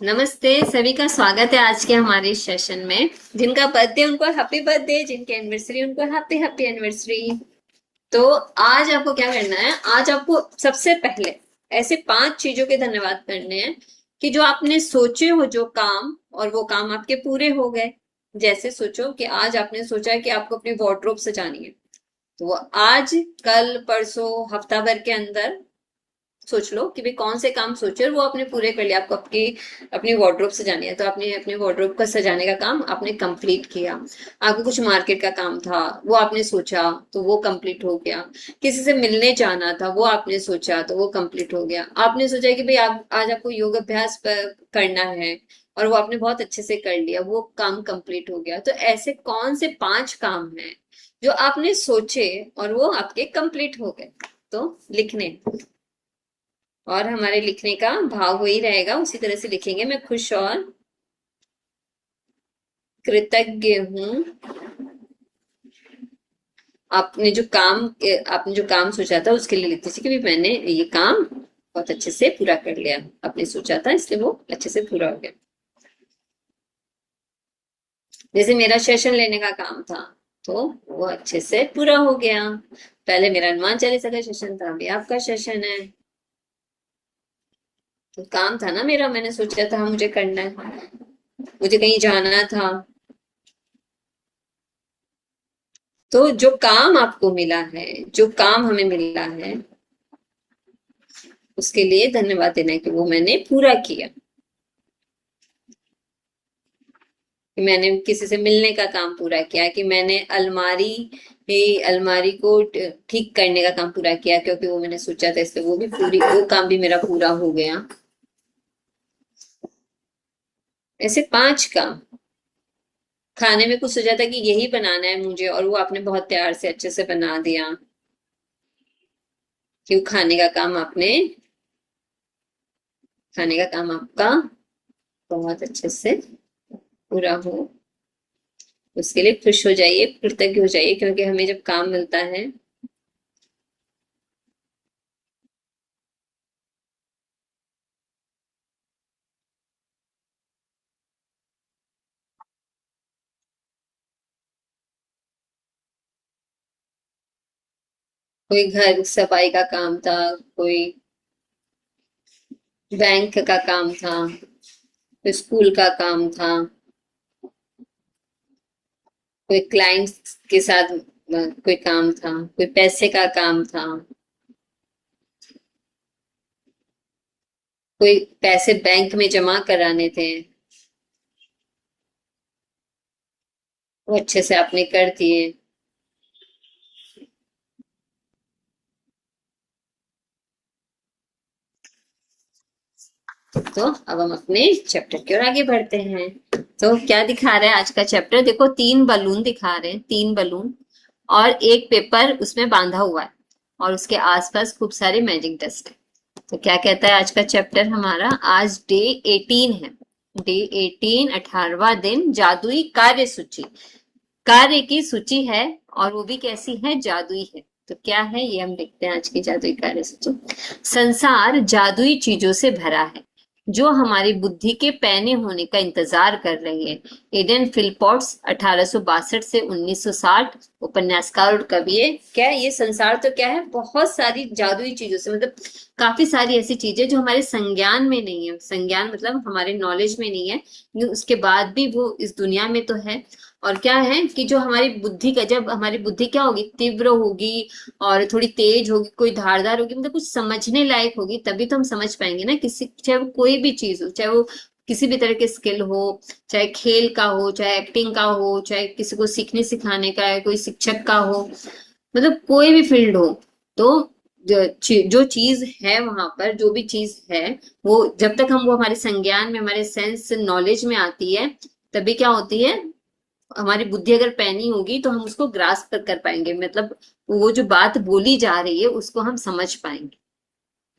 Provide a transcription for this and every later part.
नमस्ते सभी का स्वागत है आज के हमारे सेशन में। जिनका बर्थडे उनको हैप्पी बर्थडे, जिनकी एनिवर्सरी उनको हैप्पी हैप्पी एनिवर्सरी। तो आज आपको क्या करना है, आज आपको सबसे पहले ऐसे 5 चीजों के धन्यवाद करने हैं कि जो आपने सोचे हो जो काम, और वो काम आपके पूरे हो गए। जैसे सोचो कि आज आपने सोचा है कि आपको अपनी वार्डरोब सजानी है, तो वो आज, कल, परसों, हफ्ता भर के अंदर सोच लो कि भाई कौन से काम सोचे और वो आपने पूरे कर लिया। आपको आपकी अपनी वार्डरोब सजानी है, तो आपने अपने वार्डरोब का सजाने का काम आपने कंप्लीट किया। आपको कुछ मार्केट का काम था, वो आपने सोचा तो वो कंप्लीट हो गया। किसी से मिलने जाना था, वो आपने सोचा तो वो कंप्लीट हो गया। आपने सोचा कि भाई आज आपको योग अभ्यास करना है, और वो आपने बहुत अच्छे से कर लिया, वो काम कंप्लीट हो गया। तो ऐसे कौन से 5 काम हैं जो आपने सोचे और वो आपके कंप्लीट हो गए, तो लिखने। और हमारे लिखने का भाव वही रहेगा, उसी तरह से लिखेंगे। मैं खुश और कृतज्ञ हूँ। आपने जो काम सोचा था उसके लिए लिखते थे कि भी मैंने ये काम बहुत अच्छे से पूरा कर लिया। आपने सोचा था इसलिए वो अच्छे से पूरा हो गया। जैसे मेरा सेशन लेने का काम था, तो वो अच्छे से पूरा हो गया। पहले मेरा हनुमान चालीसा का सेशन था, अभी आपका सेशन है। तो काम था ना मेरा, मैंने सोचा था मुझे करना है, मुझे कहीं जाना था। तो जो काम आपको मिला है, जो काम हमें मिला है, उसके लिए धन्यवाद देना है कि वो मैंने पूरा किया। कि मैंने किसी से मिलने का काम पूरा किया, कि मैंने अलमारी को ठीक करने का काम पूरा किया, क्योंकि वो मैंने सोचा था इसलिए वो काम भी मेरा पूरा हो गया। ऐसे 5 काम। खाने में कुछ सोचा था कि यही बनाना है मुझे, और वो आपने बहुत प्यार से अच्छे से बना दिया। कि वो खाने का काम आपका बहुत अच्छे से पूरा हो। उसके लिए खुश हो जाइए, कृतज्ञ हो जाइए, क्योंकि हमें जब काम मिलता है, कोई घर सफाई का काम था, कोई बैंक का काम था, कोई स्कूल का काम था, कोई क्लाइंट्स के साथ कोई काम था, कोई पैसे का काम था, कोई पैसे बैंक में जमा कराने थे, वो अच्छे से आपने कर दिए। तो अब हम अपने चैप्टर की ओर आगे बढ़ते हैं। तो क्या दिखा रहा है आज का चैप्टर? देखो, 3 बलून दिखा रहे हैं, 3 बलून, और एक पेपर उसमें बांधा हुआ है, और उसके आसपास खूब सारे मैजिक डस्ट है। तो क्या कहता है आज का चैप्टर हमारा? आज डे 18 है। डे 18, 18वां दिन, जादुई कार्य सूची। कार्य की सूची है, और वो भी कैसी है? जादुई है। तो क्या है ये हम देखते हैं आज की जादुई कार्य सूची। संसार जादुई चीजों से भरा है जो हमारी बुद्धि के पैने होने का इंतजार कर रही है। एडन फिलपॉट्स, 1862 से 1960, उपन्यासकार और कवि है। क्या है ये संसार? तो क्या है, बहुत सारी जादुई चीजों से, मतलब काफी सारी ऐसी चीजें जो हमारे संज्ञान में नहीं है। संज्ञान मतलब हमारे नॉलेज में नहीं है, लेकिन उसके बाद भी वो इस दुनिया में तो है। और क्या है कि जो हमारी बुद्धि का, जब हमारी बुद्धि क्या होगी, तीव्र होगी और थोड़ी तेज होगी, कोई धारदार होगी, मतलब कुछ समझने लायक होगी, तभी तो हम समझ पाएंगे ना किसी, चाहे वो कोई भी चीज हो, चाहे वो किसी भी तरह के स्किल हो, चाहे खेल का हो, चाहे एक्टिंग का हो, चाहे किसी को सीखने सिखाने का है, कोई शिक्षक का हो, मतलब कोई भी फील्ड हो। तो जो चीज है वहां पर, जो भी चीज है, वो जब तक हम वो हमारे संज्ञान में, हमारे सेंस नॉलेज में आती है, तभी क्या होती है, हमारी बुद्धि अगर पैनी होगी तो हम उसको ग्रास्प कर पाएंगे, मतलब वो जो बात बोली जा रही है उसको हम समझ पाएंगे।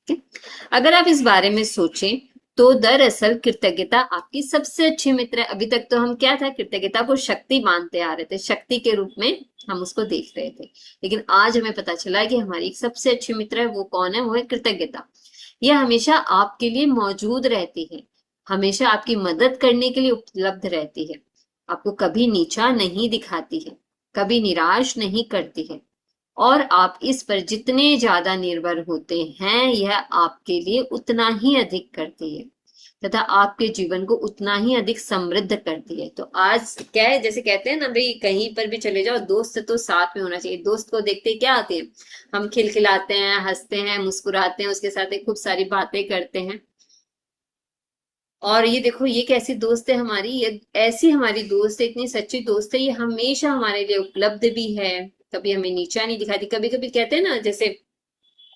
ठीक है? अगर आप इस बारे में सोचें तो दरअसल कृतज्ञता आपकी सबसे अच्छी मित्र है। अभी तक तो हम क्या था, कृतज्ञता को शक्ति मानते आ रहे थे, शक्ति के रूप में हम उसको देख रहे थे। लेकिन आज हमें पता चला कि हमारी एक सबसे अच्छी मित्र है, वो कौन है? वो है कृतज्ञता। यह हमेशा आपके लिए मौजूद रहती है। हमेशा आपकी मदद करने के लिए उपलब्ध रहती है, आपको कभी नीचा नहीं दिखाती है, कभी निराश नहीं करती है, और आप इस पर जितने ज्यादा निर्भर होते हैं यह आपके लिए उतना ही अधिक करती है तथा आपके जीवन को उतना ही अधिक समृद्ध करती है। तो आज क्या है, जैसे कहते हैं ना भाई, कहीं पर भी चले जाओ दोस्त तो साथ में होना चाहिए। दोस्त को देखते ही क्या आते हैं, हम खिलखिलाते हैं, हंसते हैं, मुस्कुराते हैं, उसके साथ एक खूब सारी बातें करते हैं। और ये देखो ये कैसी दोस्त है हमारी, ये ऐसी हमारी दोस्त है, इतनी सच्ची दोस्त है, ये हमेशा हमारे लिए उपलब्ध भी है, कभी हमें नीचा नहीं दिखाती। कभी कभी कहते हैं ना, जैसे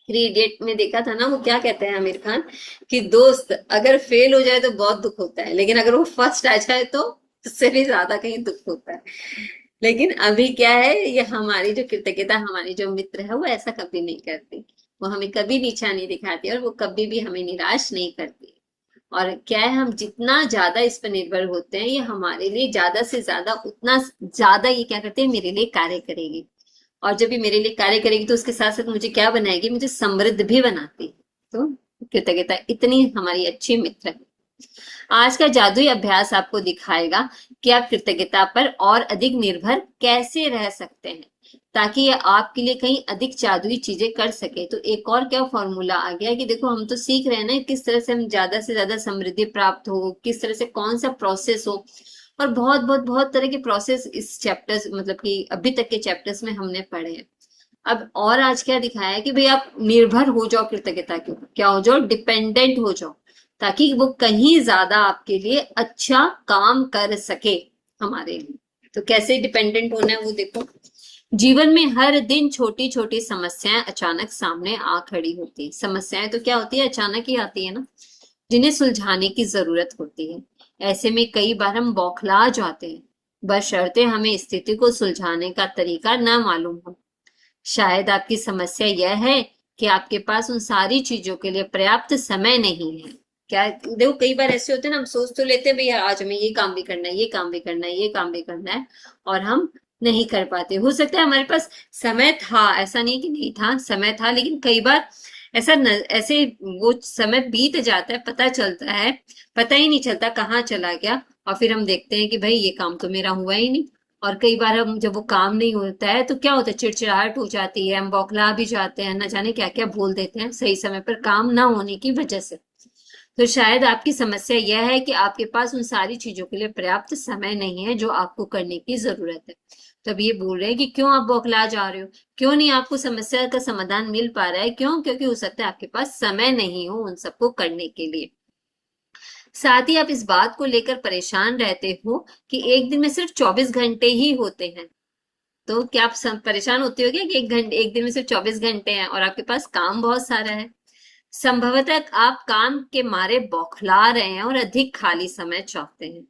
थ्री इडियट में देखा था ना, वो क्या कहते हैं आमिर खान, कि दोस्त अगर फेल हो जाए तो बहुत दुख होता है, लेकिन अगर वो फर्स्ट आ जाए तो उससे भी ज्यादा कहीं दुख होता है। लेकिन अभी क्या है, ये हमारी जो कृतज्ञता, हमारी जो मित्र है, वो ऐसा कभी नहीं करती, वो हमें कभी नीचा नहीं दिखाती और वो कभी भी हमें निराश नहीं करती। और क्या है, हम जितना ज्यादा इस पर निर्भर होते हैं, ये हमारे लिए ज्यादा से ज्यादा उतना ज्यादा ये क्या करते हैं, मेरे लिए कार्य करेगी। और जब ये मेरे लिए कार्य करेगी तो उसके साथ साथ मुझे क्या बनाएगी, मुझे समृद्ध भी बनाती। तो कृतज्ञता इतनी हमारी अच्छी मित्र है। आज का जादुई अभ्यास आपको दिखाएगा कि आप कृतज्ञता पर और अधिक निर्भर कैसे रह सकते हैं, ताकि ये आपके लिए कहीं अधिक जादुई चीजें कर सके। तो एक और क्या फॉर्मूला आ गया कि देखो, हम तो सीख रहे हैं ना किस तरह से हम ज्यादा से ज्यादा समृद्धि प्राप्त हो, किस तरह से कौन सा प्रोसेस हो, और बहुत बहुत बहुत तरह के प्रोसेस इस चैप्टर्स, मतलब कि अभी तक के चैप्टर्स में हमने पढ़े हैं। अब और आज क्या दिखाया है कि भाई आप निर्भर हो जाओ कृतज्ञता के ऊपर, क्या हो जाओ, डिपेंडेंट हो जाओ, ताकि वो कहीं ज्यादा आपके लिए अच्छा काम कर सके हमारे लिए। तो कैसे डिपेंडेंट होना है वो देखो। जीवन में हर दिन छोटी छोटी समस्याएं अचानक सामने आ खड़ी होती है। समस्याएं तो क्या होती है, अचानक ही आती है ना, जिन्हें सुलझाने की जरूरत होती है। ऐसे में कई बार हम बौखला जाते हैं, बशर्ते हमें स्थिति को सुलझाने का तरीका न मालूम हो। शायद आपकी समस्या यह है कि आपके पास उन सारी चीजों के लिए पर्याप्त समय नहीं है। क्या देखो, कई बार ऐसे होते हैं ना, हम सोच तो लेते हैं भैया आज हमें ये काम भी करना है, ये काम भी करना है, ये काम भी करना है, और हम नहीं कर पाते। हो सकता है हमारे पास समय था, ऐसा नहीं कि नहीं था, समय था, लेकिन कई बार ऐसे वो समय बीत जाता है, पता चलता है, पता ही नहीं चलता कहाँ चला गया, और फिर हम देखते हैं कि भाई ये काम तो मेरा हुआ ही नहीं। और कई बार हम जब वो काम नहीं होता है तो क्या होता है, चिड़चिड़ाहट हो जाती है, हम बौखला भी जाते हैं, न जाने क्या क्या बोल देते हैं सही समय पर काम ना होने की वजह से। तो शायद आपकी समस्या यह है कि आपके पास उन सारी चीजों के लिए पर्याप्त समय नहीं है जो आपको करने की जरूरत है। तब ये बोल रहे हैं कि क्यों आप बौखला जा रहे हो, क्यों नहीं आपको समस्या का समाधान मिल पा रहा है, क्यों, क्योंकि हो सकता है आपके पास समय नहीं हो उन सबको करने के लिए। साथ ही आप इस बात को लेकर परेशान रहते हो कि एक दिन में सिर्फ 24 घंटे ही होते हैं। तो क्या आप परेशान होते हो क्या कि एक दिन में सिर्फ 24 घंटे हैं और आपके पास काम बहुत सारा है। संभवतः आप काम के मारे बौखला रहे हैं और अधिक खाली समय चाहते हैं,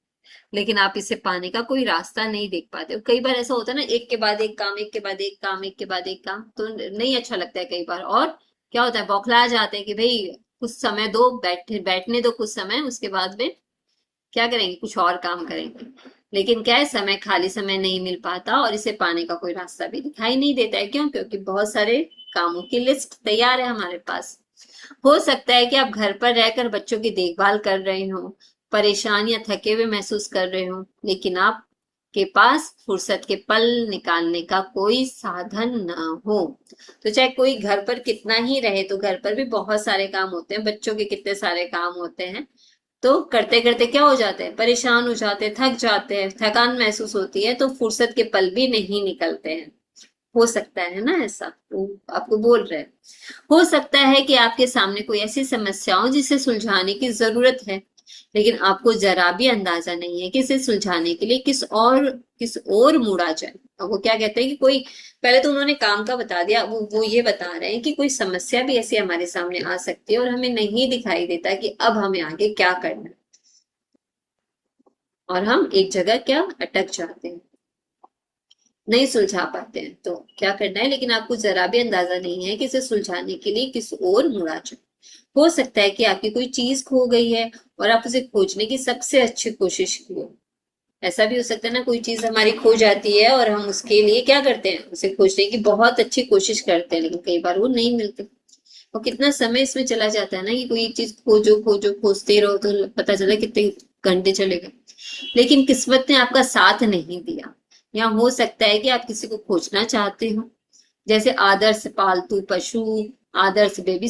लेकिन आप इसे पाने का कोई रास्ता नहीं देख पाते। कई बार ऐसा होता है ना, एक के बाद एक काम, एक के बाद एक काम, एक के बाद एक काम, तो नहीं अच्छा लगता है कई बार। और क्या होता है, बौखला जाते हैं कि भाई कुछ समय दो, बैठने दो कुछ समय, उसके बाद में क्या करेंगे, कुछ और काम करेंगे। लेकिन क्या है, समय, खाली समय नहीं मिल पाता और इसे पाने का कोई रास्ता भी दिखाई नहीं देता है। क्यों? क्योंकि बहुत सारे कामों की लिस्ट तैयार है हमारे पास। हो सकता है कि आप घर पर रहकर बच्चों की देखभाल कर रहे हो, परेशान या थके हुए महसूस कर रहे हो, लेकिन आप के पास फुर्सत के पल निकालने का कोई साधन ना हो। तो चाहे कोई घर पर कितना ही रहे, तो घर पर भी बहुत सारे काम होते हैं, बच्चों के कितने सारे काम होते हैं। तो करते करते क्या हो जाते हैं, परेशान हो जाते हैं, थक जाते हैं, थकान महसूस होती है, तो फुर्सत के पल भी नहीं निकलते हैं। हो सकता है ना ऐसा, वो आपको बोल रहे हैं। हो सकता है कि आपके सामने कोई ऐसी समस्या हो जिसे सुलझाने की जरूरत है, लेकिन आपको जरा भी अंदाजा नहीं है कि इसे सुलझाने के लिए किस और मुड़ा जाए। अब वो क्या कहते हैं कि कोई, पहले तो उन्होंने काम का बता दिया, वो ये बता रहे हैं कि कोई समस्या भी ऐसी हमारे सामने आ सकती है और हमें नहीं दिखाई देता कि अब हमें आगे क्या करना है, और हम एक जगह क्या अटक जाते हैं, नहीं सुलझा पाते हैं। तो क्या करना है, लेकिन आपको जरा भी अंदाजा नहीं है कि इसे सुलझाने के लिए किस और मुड़ा जाए। हो सकता है कि आपकी कोई चीज खो गई है और आप उसे खोजने की सबसे अच्छी कोशिश की हो। ऐसा भी हो सकता है ना, कोई चीज हमारी खो जाती है और हम उसके लिए क्या करते हैं, उसे खोजने की बहुत अच्छी कोशिश करते हैं, लेकिन कई बार वो नहीं मिलती। और कितना समय इसमें चला जाता है ना, कि कोई एक चीज खोजो खोजो खोजते रहो तो पता चला कितने घंटे चले गए। लेकिन किस्मत ने आपका साथ नहीं दिया। या हो सकता है कि आप किसी को खोजना चाहते हो, जैसे आदर्श पालतू पशु, आदर्श बेबी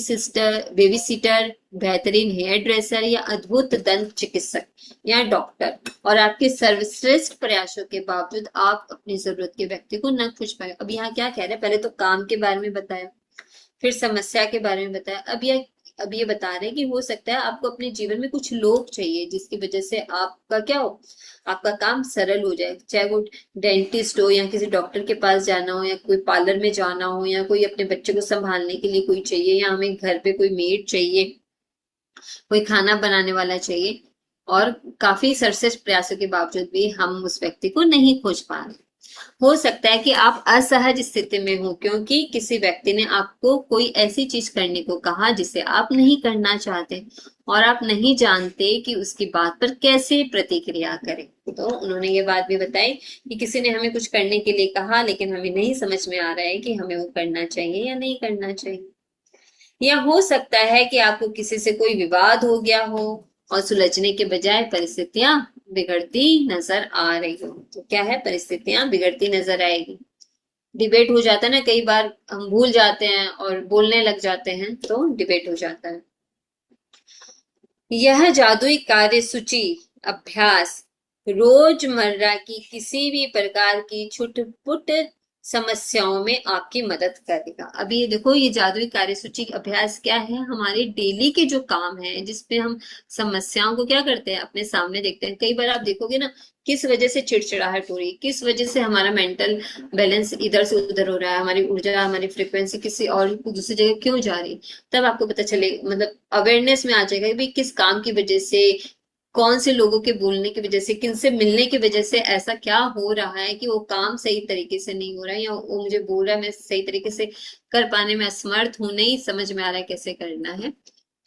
सीटर, बेहतरीन हेयर ड्रेसर या अद्भुत दंत चिकित्सक या डॉक्टर। और आपके सर्वश्रेष्ठ प्रयासों के बावजूद आप अपनी जरूरत के व्यक्ति को न खोज पाए। अब यहाँ क्या कह रहे हैं, पहले तो काम के बारे में बताया, फिर समस्या के बारे में बताया, अब ये बता रहे हैं कि हो सकता है आपको अपने जीवन में कुछ लोग चाहिए जिसकी वजह से आपका क्या हो, आपका काम सरल हो जाए। चाहे वो डेंटिस्ट हो, या किसी डॉक्टर के पास जाना हो, या कोई पार्लर में जाना हो, या कोई अपने बच्चे को संभालने के लिए कोई चाहिए, या हमें घर पे कोई मेड चाहिए, कोई खाना बनाने वाला चाहिए। और काफी सरसठ प्रयासों के बावजूद भी हम उस व्यक्ति को नहीं खोज पा रहे। हो सकता है कि आप असहज स्थिति में हो, क्योंकि किसी व्यक्ति ने आपको कोई ऐसी चीज करने को कहा जिसे आप नहीं करना चाहते, और आप नहीं जानते कि उसकी बात पर कैसे प्रतिक्रिया करें। तो उन्होंने ये बात भी बताई कि किसी ने हमें कुछ करने के लिए कहा, लेकिन हमें नहीं समझ में आ रहा है कि हमें वो करना चाहिए या नहीं करना चाहिए। या हो सकता है कि आपको किसी से कोई विवाद हो गया हो और सुलझने के बजाय परिस्थितियां बिगड़ती नजर आ रही हो। तो क्या है, परिस्थितियां बिगड़ती नजर आएगी। डिबेट हो जाता है ना, कई बार हम भूल जाते हैं और बोलने लग जाते हैं तो डिबेट हो जाता है। यह जादुई कार्य सूची अभ्यास रोजमर्रा की किसी भी प्रकार की छुटपुट समस्याओं में आपकी मदद करेगा। अभी ये देखो, ये जादुई कार्य सूची अभ्यास क्या है, हमारे डेली के जो काम है जिसपे हम समस्याओं को क्या करते हैं, अपने सामने देखते हैं। कई बार आप देखोगे ना, किस वजह से चिड़चिड़ाहट हो रही है, किस वजह से हमारा मेंटल बैलेंस इधर से उधर हो रहा है, हमारी ऊर्जा, हमारी फ्रिक्वेंसी किसी और दूसरी जगह क्यों जा रही है, तब आपको पता चले, मतलब अवेयरनेस में आ जाएगा कि भाई किस काम की वजह से, कौन से लोगों के बोलने की वजह से, किनसे मिलने की वजह से ऐसा क्या हो रहा है कि वो काम सही तरीके से नहीं हो रहा है, या वो मुझे बोल रहा है मैं सही तरीके से कर पाने में असमर्थ हूं, नहीं समझ में आ रहा है कैसे करना है।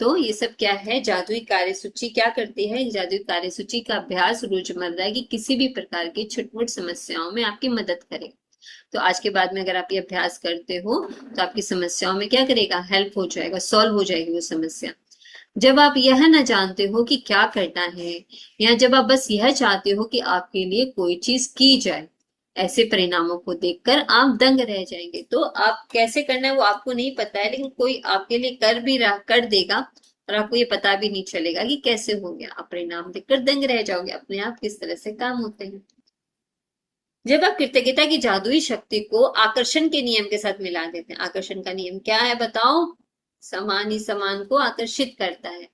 तो ये सब क्या है, जादुई कार्य सूची क्या करती है, जादुई कार्य सूची का अभ्यास रोजमर्रा की किसी भी प्रकार की छुटमुट समस्याओं में आपकी मदद करेगा। तो आज के बाद में अगर आप ये अभ्यास करते हो तो आपकी समस्याओं में क्या करेगा, हेल्प हो जाएगा, सॉल्व हो जाएगी वो समस्या। जब आप यह न जानते हो कि क्या करना है, या जब आप बस यह चाहते हो कि आपके लिए कोई चीज की जाए, ऐसे परिणामों को देखकर आप दंग रह जाएंगे। तो आप कैसे करना है वो आपको नहीं पता है, लेकिन कोई आपके लिए कर देगा, और आपको ये पता भी नहीं चलेगा कि कैसे हो गया। आप परिणाम देखकर दंग रह जाओगे अपने आप किस तरह से काम होते हैं। जब आप कृतज्ञता की जादुई शक्ति को आकर्षण के नियम के साथ मिला देते हैं, आकर्षण का नियम क्या है बताओ, समान ही समान को आकर्षित करता है।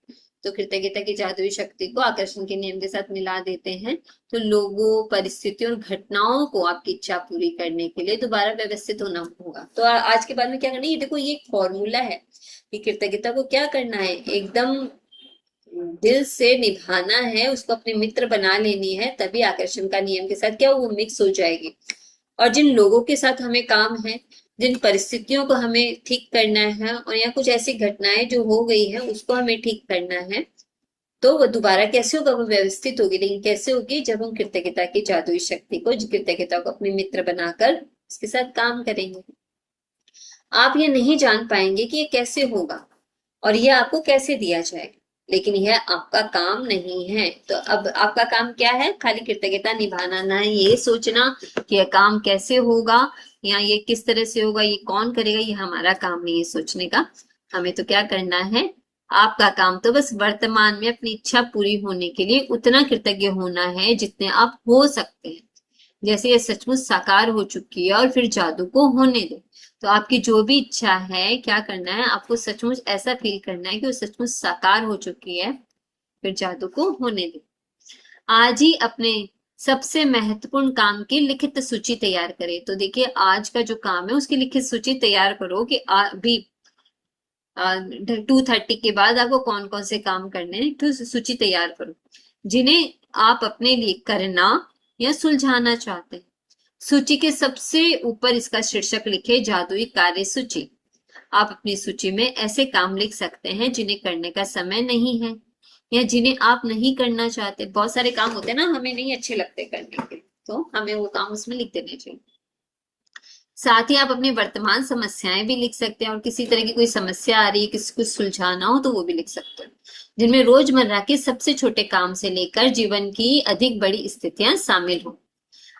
तो कृतज्ञता की जादुई शक्ति को आकर्षण के नियम के साथ मिला देते हैं, तो लोगों, परिस्थितियों और घटनाओं को आपकी इच्छा पूरी करने के लिए दोबारा व्यवस्थित होना होगा। तो आज के बाद में क्या करना है, ये देखो, ये एक फॉर्मूला है कि कृतज्ञता को क्या करना है, एकदम दिल से निभाना है, उसको अपने मित्र बना लेनी है, तभी आकर्षण का नियम के साथ क्या वो मिक्स हो जाएगी। और जिन लोगों के साथ हमें काम है, जिन परिस्थितियों को हमें ठीक करना है, और या कुछ ऐसी घटनाएं जो हो गई है उसको हमें ठीक करना है, तो वो दोबारा कैसे होगा, वो व्यवस्थित होगी। लेकिन कैसे होगी, जब हम कृतज्ञता की जादुई शक्ति को, कृतज्ञता को अपने मित्र बनाकर उसके साथ काम करेंगे। आप ये नहीं जान पाएंगे कि ये कैसे होगा और ये आपको कैसे दिया जाएगा, लेकिन यह आपका काम नहीं है। तो अब आपका काम क्या है, खाली कृतज्ञता निभाना, ना ये सोचना कि यह काम कैसे होगा या ये किस तरह से होगा, ये कौन करेगा, ये हमारा काम नहीं है सोचने का। हमें तो क्या करना है, आपका काम तो बस वर्तमान में अपनी इच्छा पूरी होने के लिए उतना कृतज्ञ होना है जितने आप हो सकते हैं। जैसे ये सचमुच साकार हो चुकी है और फिर जादू को होने दे। तो आपकी जो भी इच्छा है, क्या करना है, आपको सचमुच ऐसा फील करना है कि वो सचमुच साकार हो चुकी है, फिर जादू को होने दे। आज ही अपने सबसे महत्वपूर्ण काम की लिखित सूची तैयार करें। तो देखिए, आज का जो काम है उसकी लिखित सूची तैयार करो कि अभी 2:30 के बाद आपको कौन कौन से काम करने हैं, तो सूची तैयार करो जिन्हें आप अपने लिए करना या सुलझाना चाहते हैं। सूची के सबसे ऊपर इसका शीर्षक लिखे, जादुई कार्य सूची। आप अपनी सूची में ऐसे काम लिख सकते हैं जिन्हें करने का समय नहीं है, या जिन्हें आप नहीं करना चाहते। बहुत सारे काम होते हैं ना, हमें नहीं अच्छे लगते करने के, तो हमें वो काम उसमें लिख देने चाहिए। साथ ही आप अपनी वर्तमान समस्याएं भी लिख सकते हैं, और किसी तरह की कोई समस्या आ रही है, किसी को सुलझाना हो तो वो भी लिख सकते हैं, जिनमें रोजमर्रा के सबसे छोटे काम से लेकर जीवन की अधिक बड़ी स्थितियां शामिल हो।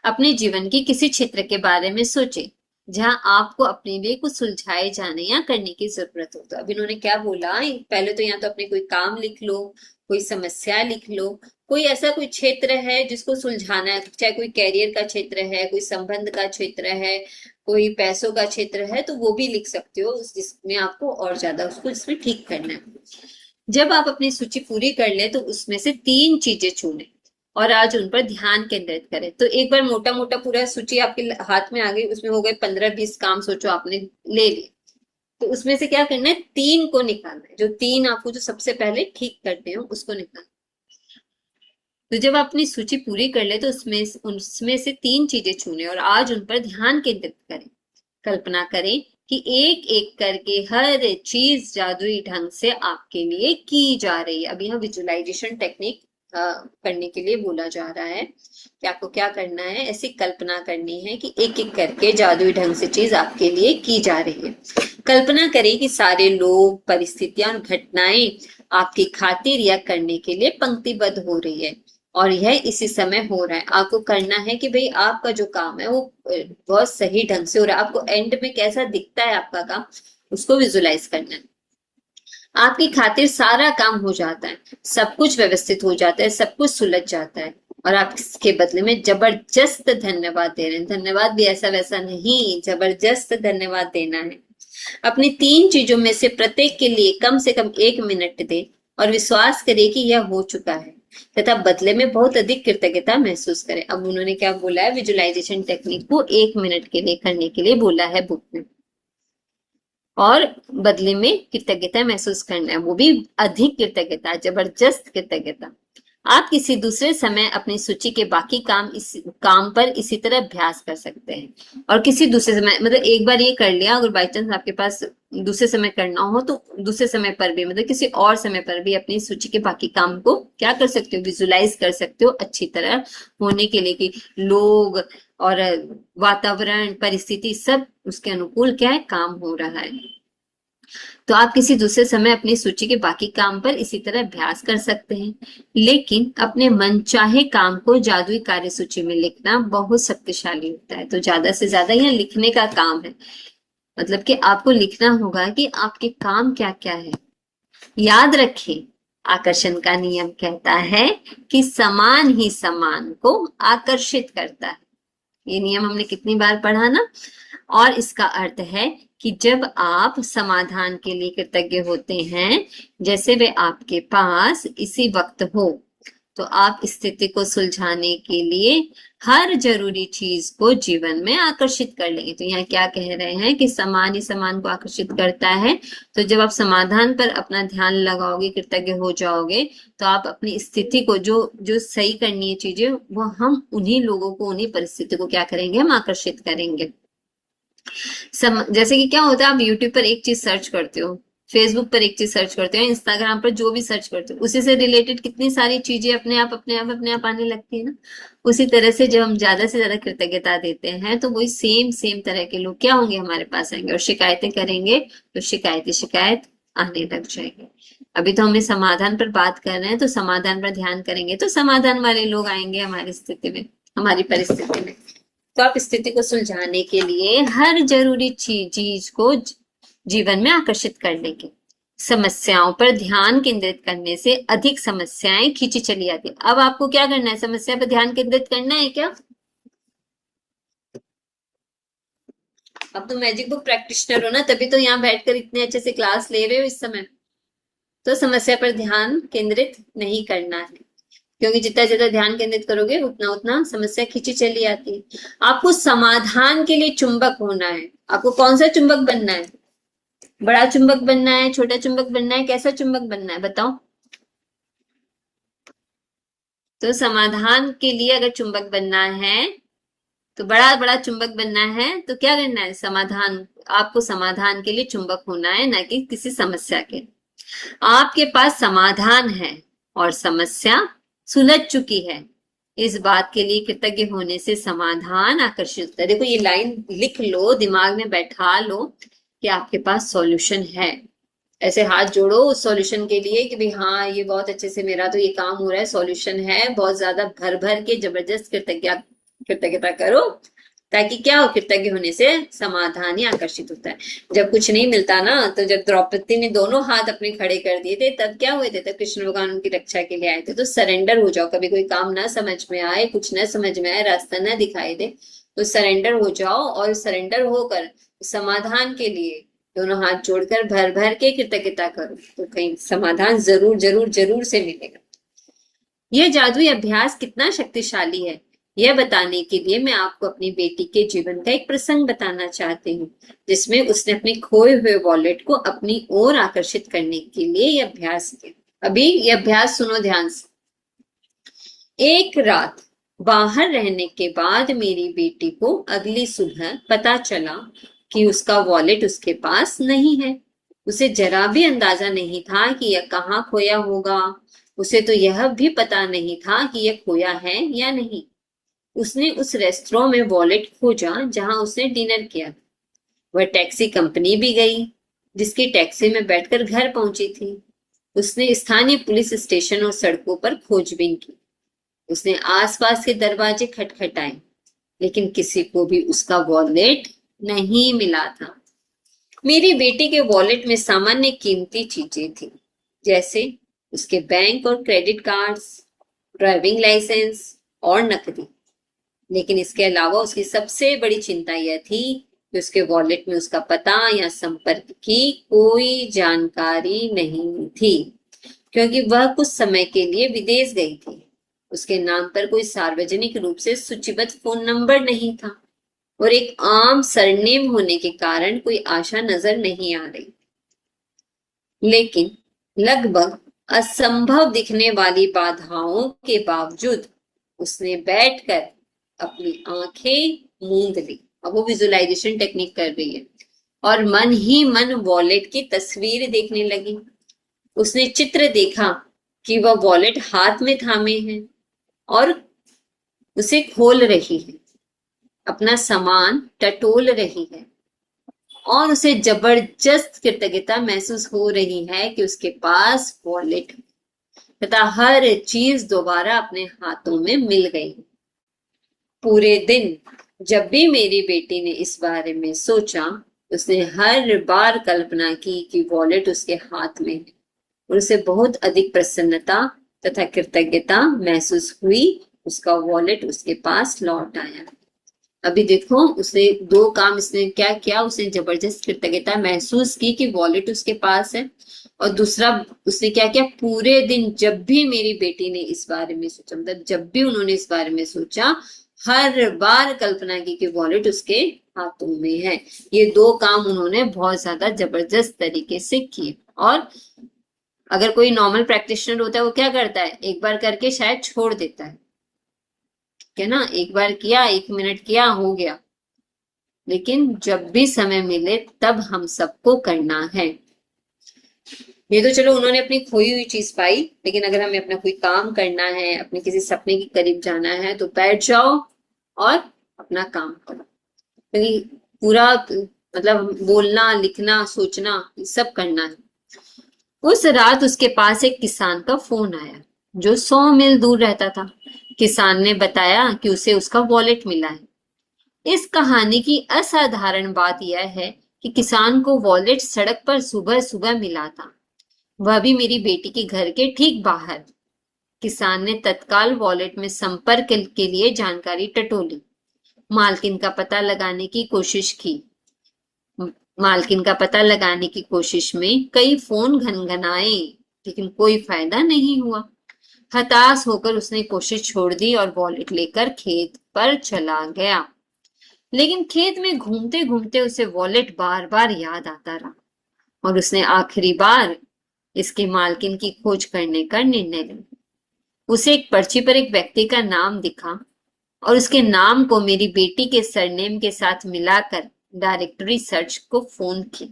अपने जीवन के किसी क्षेत्र के बारे में सोचें जहां आपको अपने लिए कुछ सुलझाए जाने या करने की जरूरत हो। तो अब इन्होंने क्या बोला, पहले तो यहाँ तो अपने कोई काम लिख लो, कोई समस्या लिख लो, कोई ऐसा कोई क्षेत्र है जिसको सुलझाना है, चाहे कोई कैरियर का क्षेत्र है, कोई संबंध का क्षेत्र है, कोई पैसों का क्षेत्र है, तो वो भी लिख सकते हो जिसमें आपको और ज्यादा उसको इसमें ठीक करना है। जब आप अपनी सूची पूरी कर ले तो उसमें से 3 चीजें चुनें और आज उन पर ध्यान केंद्रित करें। तो एक बार मोटा मोटा पूरा सूची आपके हाथ में आ गई, उसमें हो गए 15-20 काम, सोचो आपने ले लिए, तो उसमें से क्या करना है, 3 को निकालना है, जो 3 आपको जो सबसे पहले ठीक करते हो उसको निकालना। तो जब आप अपनी सूची पूरी कर ले तो उसमें से 3 चीजें चुने और आज उन पर ध्यान केंद्रित करें। कल्पना करें कि एक एक करके हर चीज जादुई ढंग से आपके लिए की जा रही है। अब यहाँ विजुअलाइजेशन टेक्निक करने के लिए बोला जा रहा है कि आपको क्या करना है, ऐसी कल्पना करनी है कि एक एक करके जादुई ढंग से चीज आपके लिए की जा रही है। कल्पना करें कि सारे लोग, परिस्थितियां और घटनाएं आपकी खातिर या करने के लिए पंक्तिबद्ध हो रही है और यह इसी समय हो रहा है। आपको करना है कि भाई आपका जो काम है वो बहुत सही ढंग से हो रहा है। आपको एंड में कैसा दिखता है आपका काम, उसको विजुलाइज करना है। आपकी खातिर सारा काम हो जाता है, सब कुछ व्यवस्थित हो जाता है, सब कुछ सुलझ जाता है और आप इसके बदले में जबरदस्त धन्यवाद दे रहे हैं। धन्यवाद भी ऐसा वैसा नहीं, जबरदस्त धन्यवाद देना है। अपनी 3 चीजों में से प्रत्येक के लिए कम से कम 1 मिनट दे और विश्वास करे कि यह हो चुका है तथा बदले में बहुत अधिक कृतज्ञता महसूस करें। अब उन्होंने क्या बोला है, विजुअलाइजेशन टेक्निक को 1 मिनट के लिए करने के लिए बोला है बुक में, और बदले में कृतज्ञता महसूस करना है, वो भी अधिक कृतज्ञता, जबरदस्त कृतज्ञता। आप किसी दूसरे समय अपनी सूची के बाकी काम पर इसी तरह अभ्यास कर सकते हैं और किसी दूसरे समय, मतलब एक बार ये कर लिया, अगर बाई चांस आपके पास दूसरे समय करना हो तो दूसरे समय पर भी, मतलब किसी और समय पर भी अपनी सूची के बाकी काम को क्या कर सकते हो, विजुलाइज कर सकते हो अच्छी तरह होने के लिए कि लोग और वातावरण, परिस्थिति सब उसके अनुकूल क्या है, काम हो रहा है। तो आप किसी दूसरे समय अपनी सूची के बाकी काम पर इसी तरह अभ्यास कर सकते हैं, लेकिन अपने मनचाहे काम को जादुई कार्य सूची में लिखना बहुत शक्तिशाली होता है। तो ज्यादा से ज्यादा यह लिखने का काम है, मतलब कि आपको लिखना होगा कि आपके काम क्या क्या है। याद रखें, आकर्षण का नियम कहता है कि समान ही समान को आकर्षित करता है। ये नियम हमने कितनी बार पढ़ा ना। और इसका अर्थ है कि जब आप समाधान के लिए कृतज्ञ होते हैं, जैसे वे आपके पास इसी वक्त हो, तो आप स्थिति को सुलझाने के लिए हर जरूरी चीज को जीवन में आकर्षित कर लेंगे। तो यहाँ क्या कह रहे हैं कि समान ही समान को आकर्षित करता है। तो जब आप समाधान पर अपना ध्यान लगाओगे, कृतज्ञ हो जाओगे, तो आप अपनी स्थिति को जो जो सही करनी है चीजें, वो हम उन्हीं लोगों को, उन्हीं परिस्थिति को क्या करेंगे, हम आकर्षित करेंगे। जैसे कि क्या होता है, आप यूट्यूब पर एक चीज सर्च करते हो, फेसबुक पर एक चीज सर्च करते हो, इंस्टाग्राम पर जो भी सर्च करते हो, उसी से रिलेटेड कितनी सारी चीजें अपने आप आने लगती है ना। उसी तरह से जब हम ज्यादा से ज्यादा कृतज्ञता देते हैं तो वही सेम तरह के लोग क्या होंगे, हमारे पास आएंगे और शिकायतें करेंगे, तो शिकायत आने लग जाएगी। अभी तो हमें समाधान पर बात कर रहे हैं, तो समाधान पर ध्यान करेंगे तो समाधान वाले लोग आएंगे हमारी स्थिति में, हमारी परिस्थिति में। तो आप स्थिति को सुलझाने के लिए हर जरूरी चीज को जीवन में आकर्षित कर लेंगे। समस्याओं पर ध्यान केंद्रित करने से अधिक समस्याएं खींची चली आती है। अब आपको क्या करना है, समस्या पर ध्यान केंद्रित करना है क्या? अब तो मैजिक बुक प्रैक्टिशनर हो ना, तभी तो यहाँ बैठकर इतने अच्छे से क्लास ले रहे हो इस समय। तो समस्या पर ध्यान केंद्रित नहीं करना है, क्योंकि जितना ज्यादा ध्यान केंद्रित करोगे उतना उतना समस्या खींची चली आती है। आपको समाधान के लिए चुंबक होना है। आपको कौन सा चुंबक बनना है? बड़ा चुंबक बनना है, छोटा चुंबक बनना है, कैसा चुंबक बनना है, बताओ। तो समाधान के लिए अगर चुंबक बनना है तो बड़ा बड़ा चुंबक बनना है, तो क्या करना है, समाधान, आपको समाधान के लिए चुंबक होना है, ना कि किसी समस्या के। आपके पास समाधान है और समस्या सुलझ चुकी है, इस बात के लिए कृतज्ञ होने से समाधान आकर्षित होता है। देखो ये लाइन लिख लो, दिमाग में बैठा लो कि आपके पास सॉल्यूशन है। ऐसे हाथ जोड़ो उस सॉल्यूशन के लिए कि भाई हाँ ये बहुत अच्छे से मेरा तो ये काम हो रहा है, सॉल्यूशन है, बहुत ज्यादा भर भर के जबरदस्त कृतज्ञता करो, ताकि क्या हो, कृतज्ञ होने से समाधान ही आकर्षित होता है। जब कुछ नहीं मिलता ना, तो जब द्रौपदी ने दोनों हाथ अपने खड़े कर दिए थे तब क्या हुए थे, तब कृष्ण भगवान उनकी रक्षा के लिए आए थे। तो सरेंडर हो जाओ, कभी कोई काम ना समझ में आए, कुछ न समझ में आए, रास्ता न दिखाई दे, तो सरेंडर हो जाओ और सरेंडर होकर समाधान के लिए दोनों हाथ जोड़कर भर भर के कृतज्ञता करो, तो कहीं समाधान जरूर जरूर जरूर से मिलेगा। यह जादुई अभ्यास कितना शक्तिशाली है, यह बताने के लिए मैं आपको अपनी बेटी के जीवन का एक प्रसंग बताना चाहती हूँ, जिसमें उसने अपने खोए हुए वॉलेट को अपनी ओर आकर्षित करने के लिए यह अभ्यास किया। अभी यह अभ्यास सुनो ध्यान से। एक रात बाहर रहने के बाद मेरी बेटी को अगली सुबह पता चला कि उसका वॉलेट उसके पास नहीं है। उसे जरा भी अंदाजा नहीं था कि यह कहाँ खोया होगा। उसे तो यह भी पता नहीं था कि यह खोया है या नहीं। उसने उस रेस्टोरेंट में वॉलेट खोजा जहां उसने डिनर किया। वह टैक्सी कंपनी भी गई, जिसकी टैक्सी में बैठकर घर पहुंची थी। उसने स्थानीय पुलिस स्टेशन और सड़कों पर खोजबीन की। उसने आसपास के दरवाजे खटखटाए, लेकिन किसी को भी उसका वॉलेट नहीं मिला था। मेरी बेटी के वॉलेट में सामान्य कीमती चीजें थी, जैसे उसके बैंक और क्रेडिट कार्ड्स, ड्राइविंग लाइसेंस और नकदी। लेकिन इसके अलावा उसकी सबसे बड़ी चिंता यह थी कि उसके वॉलेट में उसका पता या संपर्क की कोई जानकारी नहीं थी, क्योंकि वह कुछ समय के लिए विदेश गई थी। उसके नाम पर कोई सार्वजनिक रूप से सूचीबद्ध फोन नंबर नहीं था और एक आम सरनेम होने के कारण कोई आशा नजर नहीं आ रही। लेकिन लगभग असंभव दिखने वाली बाधाओं के बावजूद उसने बैठकर अपनी आंखें मूंद ली। अब वो विजुअलाइजेशन टेक्निक कर रही है और मन ही मन वॉलेट की तस्वीर देखने लगी। उसने चित्र देखा कि वह वॉलेट हाथ में थामे है और उसे खोल रही है, अपना सामान टटोल रही है और उसे जबरदस्त कृतज्ञता महसूस हो रही है कि उसके पास वॉलेट तथा हर चीज दोबारा अपने हाथों में मिल गई। पूरे दिन जब भी मेरी बेटी ने इस बारे में सोचा, उसने हर बार कल्पना की कि वॉलेट उसके हाथ में है और उसे बहुत अधिक प्रसन्नता तथा कृतज्ञता महसूस हुई। उसका वॉलेट उसके पास लौट आया। अभी देखो उसने दो काम इसने क्या किया, उसने जबरदस्त कृतज्ञता महसूस की कि वॉलेट उसके पास है, और दूसरा उसने क्या किया, पूरे दिन जब भी मेरी बेटी ने इस बारे में सोचा, मतलब जब भी उन्होंने इस बारे में सोचा, हर बार कल्पना की कि वॉलेट उसके हाथों में है। ये दो काम उन्होंने बहुत ज्यादा जबरदस्त तरीके से किए। और अगर कोई नॉर्मल प्रैक्टिशनर होता है वो क्या करता है, एक बार करके शायद छोड़ देता है, क्या ना, एक बार किया, 1 मिनट किया, हो गया। लेकिन जब भी समय मिले तब हम सबको करना है। ये तो चलो उन्होंने अपनी खोई हुई चीज पाई, लेकिन अगर हमें अपना कोई काम करना है, अपने किसी सपने के करीब जाना है, तो बैठ जाओ और अपना काम करो। क्योंकि पूरा मतलब बोलना, लिखना, सोचना, ये सब करना है। उस रात उसके पास एक किसान का फोन आया जो 100 मील दूर रहता था। किसान ने बताया कि उसे उसका वॉलेट मिला है। इस कहानी की असाधारण बात यह है कि किसान को वॉलेट सड़क पर सुबह सुबह मिला था, वह भी मेरी बेटी के घर के ठीक बाहर। किसान ने तत्काल वॉलेट में संपर्क के लिए जानकारी टटोली, मालकिन का पता लगाने की कोशिश की। मालकिन का पता लगाने की कोशिश में कई फोन घनघनाए, लेकिन कोई फायदा नहीं हुआ। हताश होकर उसने कोशिश छोड़ दी और वॉलेट लेकर खेत पर चला गया। लेकिन खेत में घूमते घूमते उसे वॉलेट बार बार याद आता रहा और उसने आखिरी बार इसके मालकिन की खोज करने का निर्णय लिया। उसे एक पर्ची पर एक व्यक्ति का नाम दिखा और उसके नाम को मेरी बेटी के सरनेम के साथ मिलाकर डायरेक्टरी सर्च को फोन की।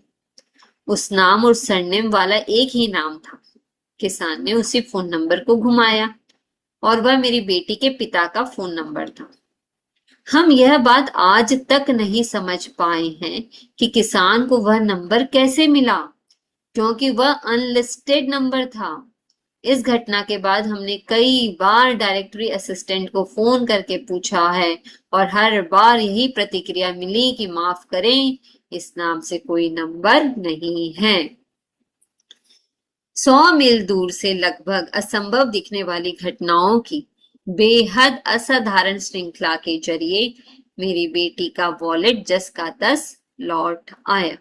उस नाम और सरनेम वाला एक ही नाम था। किसान ने उसी फोन नंबर को घुमाया और वह मेरी बेटी के पिता का फोन नंबर था। हम यह बात आज तक नहीं समझ पाए हैं कि किसान को वह नंबर कैसे मिला, क्योंकि वह अनलिस्टेड नंबर था। इस घटना के बाद हमने कई बार डायरेक्टरी असिस्टेंट को फोन करके पूछा है और हर बार यही प्रतिक्रिया मिली कि माफ करें, इस नाम से कोई नंबर नहीं है। 100 मील दूर से लगभग असंभव दिखने वाली घटनाओं की बेहद असाधारण श्रृंखला के जरिए मेरी बेटी का वॉलेट जस का तस लौट आया।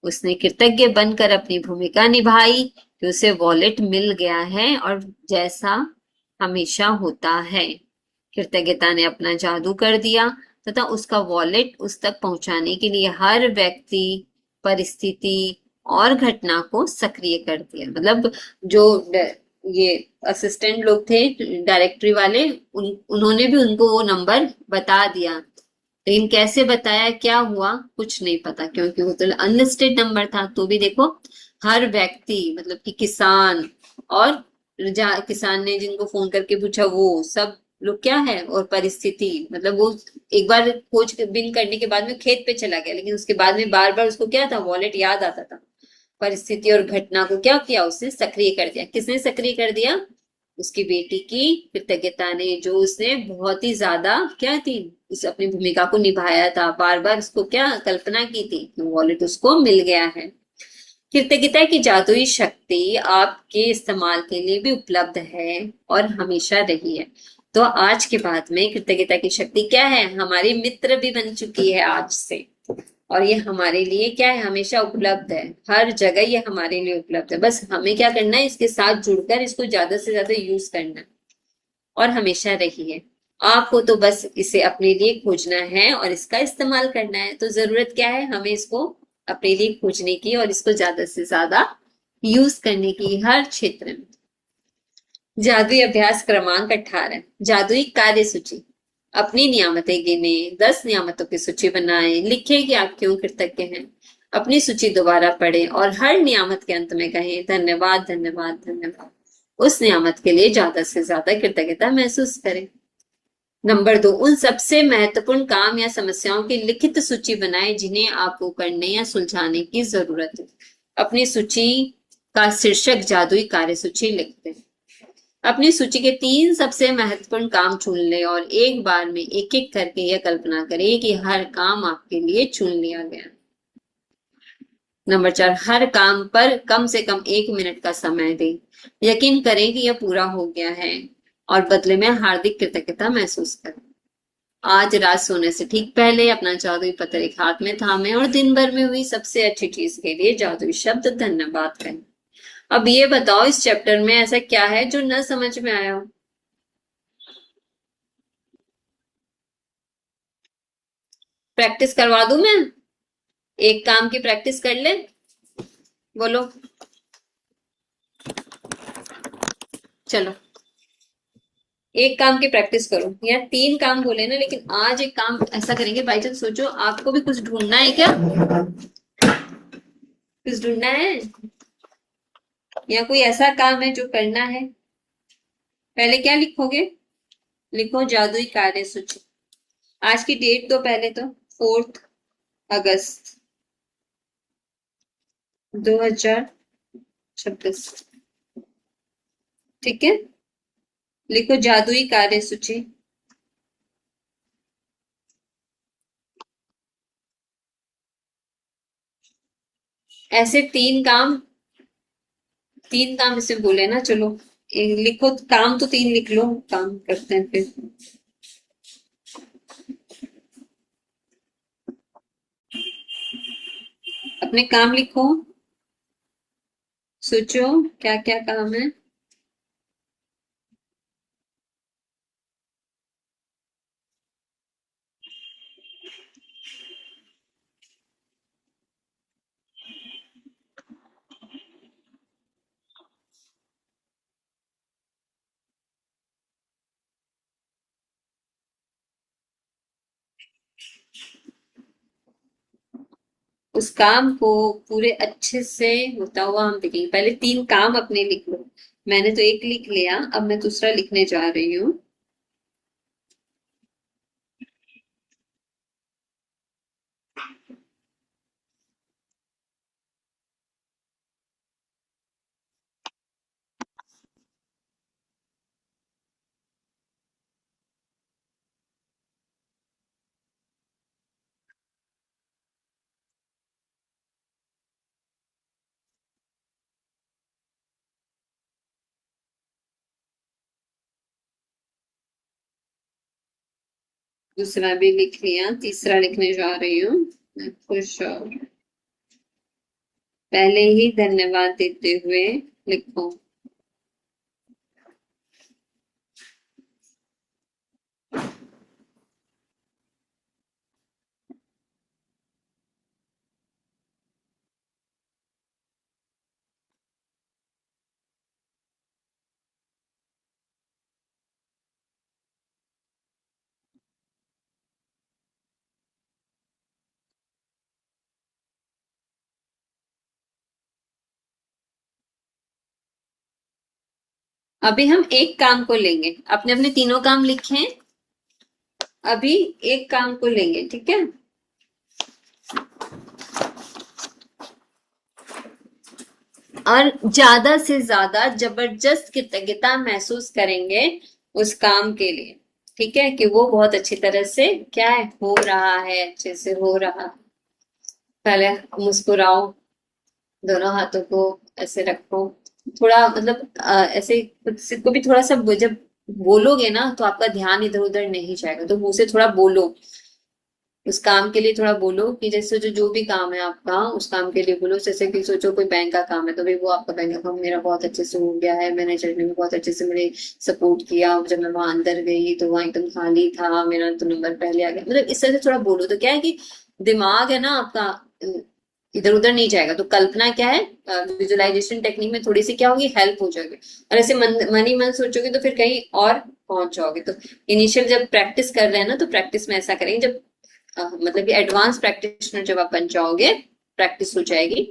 उसने कृतज्ञ बनकर अपनी भूमिका निभाई कि उसे वॉलेट मिल गया है, और जैसा हमेशा होता है, कृतज्ञता ने अपना जादू कर दिया तथा उसका वॉलेट उस तक पहुंचाने के लिए हर व्यक्ति, परिस्थिति और घटना को सक्रिय कर दिया। मतलब जो ये असिस्टेंट लोग थे डायरेक्टरी वाले, उन्होंने भी उनको वो नंबर बता दिया, लेकिन कैसे बताया, क्या हुआ, कुछ नहीं पता, क्योंकि वो तो अनलिस्टेड नंबर था। तो भी देखो, हर व्यक्ति, मतलब कि किसान, और किसान ने जिनको फोन करके पूछा वो सब लोग क्या है, और परिस्थिति, मतलब वो एक बार खोजबीन करने के बाद में खेत पे चला गया, लेकिन उसके बाद में बार बार उसको क्या था, वॉलेट याद आता था। परिस्थिति और घटना को क्या किया, उसने सक्रिय कर दिया। किसने सक्रिय कर दिया? उसकी बेटी की कृतज्ञता ने, जो उसने बहुत ही ज्यादा क्या थी, उस अपनी भूमिका को निभाया था, बार बार उसको क्या कल्पना की थी कि वॉलेट उसको मिल गया है। कृतज्ञता की जादुई शक्ति आपके इस्तेमाल के लिए भी उपलब्ध है और हमेशा रही है। तो आज के बाद में कृतज्ञता की शक्ति क्या है, हमारी मित्र भी बन चुकी है आज से, और ये हमारे लिए क्या है, हमेशा उपलब्ध है, हर जगह ये हमारे लिए उपलब्ध है। बस हमें क्या करना है, इसके साथ जुड़कर इसको ज्यादा से ज्यादा यूज करना है, और हमेशा रही है। आपको तो बस इसे अपने लिए खोजना है और इसका इस्तेमाल करना है। तो जरूरत क्या है, हमें इसको अपने लिए खोजने की और इसको ज्यादा से ज्यादा यूज करने की हर क्षेत्र में। जादुई अभ्यास क्रमांक 18, जादुई कार्य सूची। अपनी नियामतें गिने, 10 नियामतों की सूची बनाएं, लिखें कि आप क्यों कृतज्ञ हैं। अपनी सूची दोबारा पढ़ें और हर नियामत के अंत में कहें धन्यवाद धन्यवाद धन्यवाद। उस नियामत के लिए ज्यादा से ज्यादा कृतज्ञता महसूस करें। नंबर 2, उन सबसे महत्वपूर्ण काम या समस्याओं की लिखित सूची बनाएं जिन्हें आपको करने या सुलझाने की जरूरत है। अपनी सूची का शीर्षक जादुई कार्य सूची लिखते हैं। अपनी सूची के 3 सबसे महत्वपूर्ण काम चुन लें और एक बार में एक एक करके यह कल्पना करें कि हर काम आपके लिए चुन लिया गया। नंबर 4, हर काम पर कम से कम 1 मिनट का समय दें। यकीन करें कि यह पूरा हो गया है और बदले में हार्दिक कृतज्ञता महसूस करें। आज रात सोने से ठीक पहले अपना जादुई पत्र एक हाथ में थामे और दिन भर में हुई सबसे अच्छी चीज के लिए जादुई शब्द धन्यवाद कहें। अब ये बताओ, इस चैप्टर में ऐसा क्या है जो न समझ में आया हो? प्रैक्टिस करवा दूं मैं? एक काम की प्रैक्टिस कर ले, बोलो। चलो, एक काम की प्रैक्टिस करो। यार 3 काम बोले ना, लेकिन आज एक काम ऐसा करेंगे। बाई चांस सोचो आपको भी कुछ ढूंढना है क्या, कुछ ढूंढना है, या कोई ऐसा काम है जो करना है? पहले क्या लिखोगे? लिखो जादुई कार्य सूची। आज की डेट दो पहले तो, 4 अगस्त 2026। ठीक है, लिखो जादुई कार्य सूची। ऐसे 3 काम इसे बोले ना। चलो लिखो, काम तो 3 लिख लो, काम करते हैं फिर। अपने काम लिखो, सोचो क्या क्या काम है। उस काम को पूरे अच्छे से होता हुआ हम देखेंगे। पहले 3 काम अपने लिख लो। मैंने तो एक लिख लिया, अब मैं दूसरा लिखने जा रही हूँ। दूसरा भी लिख लिया, तीसरा लिखने जा रही हूँ। मैं खुश और पहले ही धन्यवाद देते हुए लिखो। अभी हम एक काम को लेंगे, अपने अपने तीनों काम लिखे हैं, अभी एक काम को लेंगे, ठीक है। और ज्यादा से ज्यादा जबरदस्त कृतज्ञता महसूस करेंगे उस काम के लिए, ठीक है, कि वो बहुत अच्छी तरह से क्या है, हो रहा है, अच्छे से हो रहा। पहले मुस्कुराओ, दोनों हाथों को ऐसे रखो, थोड़ा मतलब ऐसे खुद से को भी थोड़ा सा जब बोलोगे ना तो आपका ध्यान इधर उधर नहीं जाएगा, तो मुंह से थोड़ा बोलो। उस काम के लिए थोड़ा बोलो कि जैसे जो भी काम है आपका, उस काम के लिए बोलो। जैसे कि सोचो कोई बैंक का काम है, तो भाई वो आपका बैंक अकाउंट मेरा बहुत अच्छे से हो गया है, मैनेजर ने भी बहुत अच्छे से मेरे सपोर्ट किया, जब मैं वहां अंदर गई तो वहां एकदम खाली था, मेरा तो नंबर पहले आ गया, मतलब इस तरह से थोड़ा बोलो, तो क्या है कि दिमाग है ना आपका इधर उधर नहीं जाएगा। तो कल्पना क्या है, विजुअलाइजेशन टेक्निक में थोड़ी सी क्या होगी, हेल्प हो जाएगी। और ऐसे मन ही मन सोचोगे तो फिर कहीं और पहुंच जाओगे। तो इनिशियल जब प्रैक्टिस कर रहे हैं ना, तो प्रैक्टिस में ऐसा करेंगे, जब मतलब कि एडवांस प्रैक्टिशनर जब आप बन जाओगे, प्रैक्टिस हो जाएगी,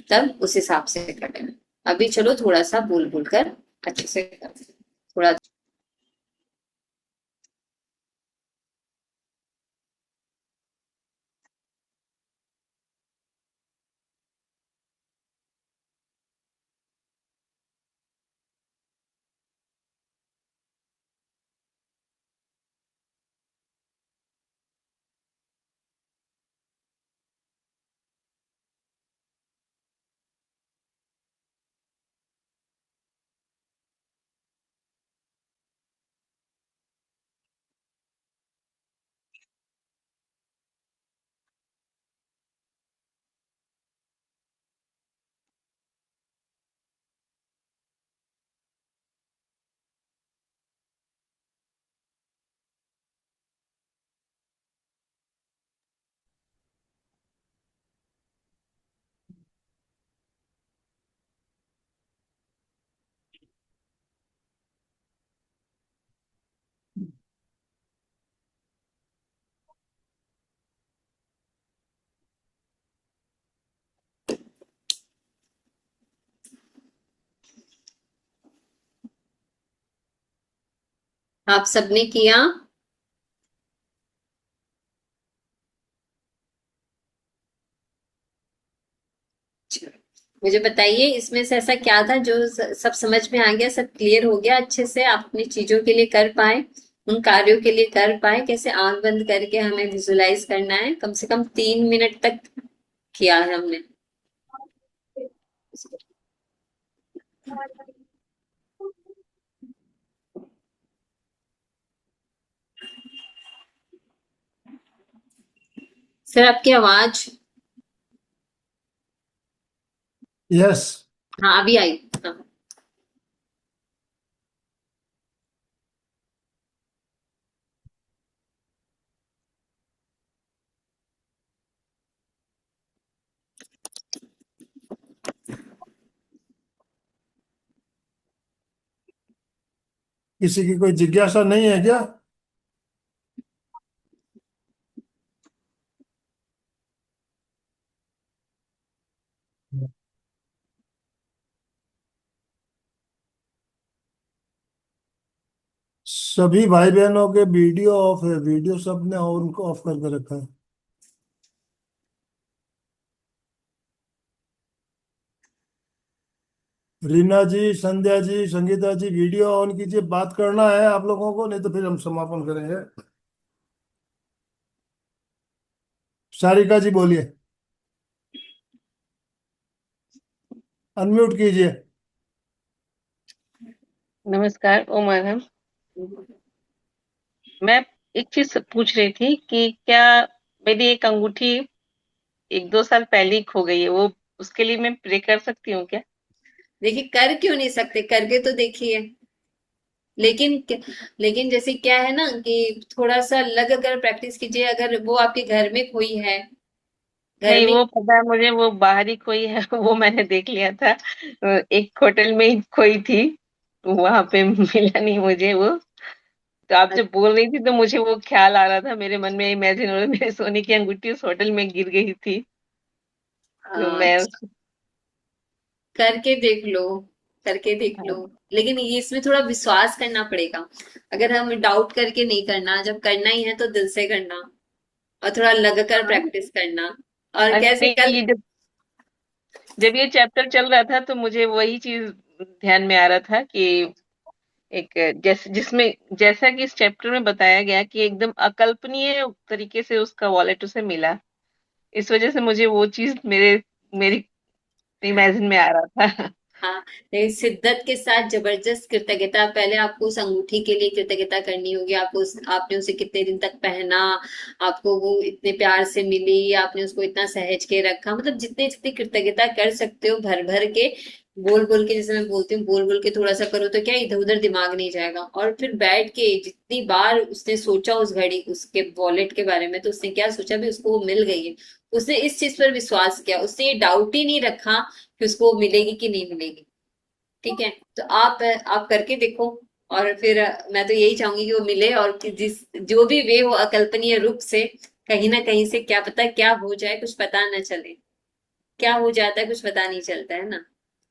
तब उस हिसाब से करें। अभी चलो थोड़ा सा बोल बोल कर अच्छे से कर, थोड़ा। आप सबने किया? मुझे बताइए इसमें से ऐसा क्या था जो सब समझ में आ गया, सब क्लियर हो गया, अच्छे से आप अपनी चीजों के लिए कर पाए, उन कार्यों के लिए कर पाए, कैसे आंख बंद करके हमें विजुलाइज करना है, कम से कम 3 मिनट तक किया है हमने। सर आपकी आवाज। यस। हाँ अभी आई। हाँ। किसी की कोई जिज्ञासा नहीं है क्या? सभी भाई बहनों के वीडियो ऑफ है, वीडियो सबने उनको ऑफ करके रखा है। रीना जी, संध्या जी, संगीता जी, वीडियो ऑन कीजिए, बात करना है आप लोगों को, नहीं तो फिर हम समापन करेंगे। सारिका जी बोलिए, अनम्यूट कीजिए। नमस्कार उमर हम। मैं एक चीज पूछ रही थी कि क्या मेरी एक अंगूठी 1-2 साल पहले ही खो गई है, वो उसके लिए मैं प्रे कर सकती हूँ क्या? देखिए, कर क्यों नहीं सकते, करके तो देखिए। लेकिन लेकिन जैसे क्या है ना कि थोड़ा सा लग अगर प्रैक्टिस कीजिए, अगर वो आपके घर में कोई है, घर नहीं, में। वो पता है मुझे, वो बाहर ही खोई है। वो मैंने देख लिया था, एक होटल में ही खोई थी, वहां पे मिला नहीं मुझे वो। तो आप जब बोल रही थी तो मुझे वो ख्याल आ रहा था, मेरे मन में इमेजिन हो रहा था, मेरे सोने की अंगूठी उस होटल में गिर गई थी। तो मैं अच्छा, करके देख लो, करके देख लो। लेकिन ये इसमें थोड़ा विश्वास करना पड़ेगा। अगर हम डाउट करके नहीं करना, जब करना ही है तो दिल से करना, और थोड़ा लग कर हाँ, प्रैक्टिस करना। और कैसे नहीं, कल। ये जब ये चैप्टर चल रहा था तो मुझे वही चीज ध्यान में आ रहा था कि एक जिसमें जैसा कि इस चैप्टर में बताया गया कि एकदम अकल्पनीय तरीके से उसका वॉलेट उसे मिला। इस वजह से मुझे वो चीज मेरी इमेजिन में आ रहा था। हाँ, लेकिन शिद्दत के साथ जबरदस्त कृतज्ञता, पहले आपको उस अंगूठी के लिए कृतज्ञता करनी होगी। आपने उसे कितने दिन तक पहना, आपको वो इतने प्यार से मिली, आपने उसको इतना सहेज के रखा, मतलब जितनी जितनी कृतज्ञता कर सकते हो, भर भर के, बोल बोल के, जैसे मैं बोलती हूँ, बोल बोल के थोड़ा सा करो तो क्या इधर उधर दिमाग नहीं जाएगा। और फिर बैठ के जितनी बार उसने सोचा उस घड़ी उसके वॉलेट के बारे में, तो उसने क्या सोचा भी उसको वो मिल गई है। उसने इस चीज पर विश्वास किया, उसने ये डाउट ही नहीं रखा कि उसको मिलेगी कि नहीं मिलेगी। ठीक है, तो आप करके देखो। और फिर मैं तो यही चाहूंगी कि वो मिले, और कि जिस जो भी वे हो अकल्पनीय रूप से, कहीं ना कहीं से क्या पता क्या हो जाए, कुछ पता ना चले। क्या हो जाता है कुछ पता नहीं चलता है ना।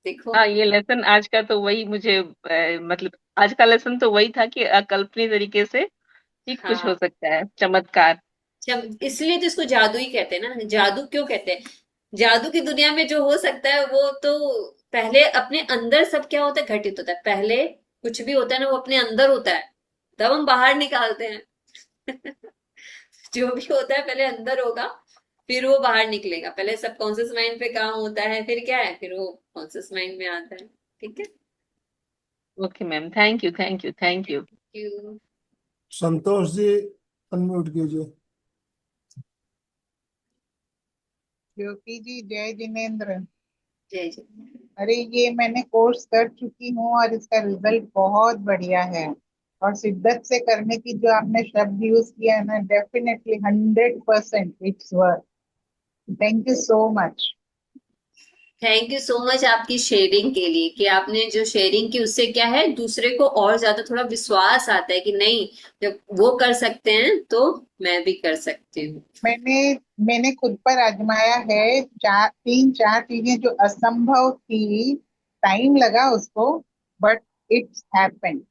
देखो। हाँ, ये लेसन आज का तो वही मुझे मतलब आज का लेसन तो वही था कि अकल्पनीय तरीके से ही कुछ हो हाँ, सकता है, चमत्कार। इसलिए तो इसको जादू ही कहते हैं ना। जादू क्यों कहते हैं? जादू की दुनिया में जो हो सकता है वो तो पहले अपने अंदर सब क्या होता है घटित होता है। पहले कुछ भी होता है ना, वो अपने अंदर होता है, तब हम बाहर निकालते हैं। जो भी होता है पहले अंदर होगा, फिर वो बाहर निकलेगा। पहले सबकॉन्शियस माइंड पे काम होता है, फिर क्या है, फिर वो कॉन्शियस माइंड में आता है। ठीक है। Okay ma'am, thank you, thank you, thank you. क्यों? संतोष जी, अनम्यूट कीजिए। ज्योति जी, जय जिनेन्द्र। जय जय। अरे ये मैंने कोर्स कर चुकी हूँ और इसका रिजल्ट बहुत बढ़िया है। और शिद्दत से करने की जो आपने शब्द यूज किया है ना, definitely 100% it's work. Thank you so much. Thank you so much आपकी शेयरिंग के लिए, कि आपने जो शेयरिंग की उससे क्या है, दूसरे को और ज्यादा थोड़ा विश्वास आता है कि नहीं, जब वो कर सकते हैं तो मैं भी कर सकती हूँ। मैंने मैंने खुद पर आजमाया है, 3-4 चीजें जो असंभव थी, टाइम लगा उसको, but it's happened.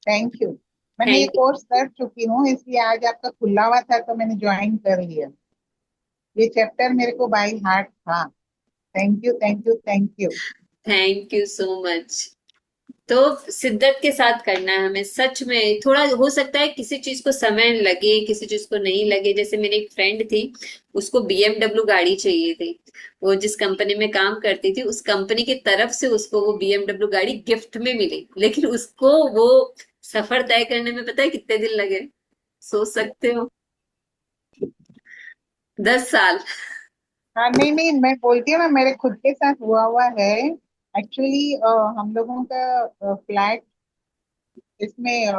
Thank you. मैंने ये थैंक यू। कोर्स कर चुकी हूँ, इसलिए आज आपका खुला हुआ था तो मैंने ज्वाइन कर लिया। ये चैप्टर मेरे को बाय हार्ट था। Thank you, thank you, thank you. Thank you so much. तो शिद्दत के साथ करना है हमें, सच में। थोड़ा हो सकता है किसी चीज को समय लगे, किसी चीज को नहीं लगे। जैसे मेरी एक फ्रेंड थी, उसको बीएमडब्ल्यू गाड़ी चाहिए थी। वो जिस कंपनी में काम करती थी, उस कंपनी की तरफ से उसको वो बीएमडब्ल्यू गाड़ी गिफ्ट में मिली, लेकिन उसको वो सफर तय करने में पता है कितने दिन लगे? सोच सकते हो? 10 साल। हाँ, नहीं नहीं, मैं बोलती हूँ ना, मेरे खुद के साथ हुआ हुआ है। एक्चुअली हम लोगों का फ्लैट इसमें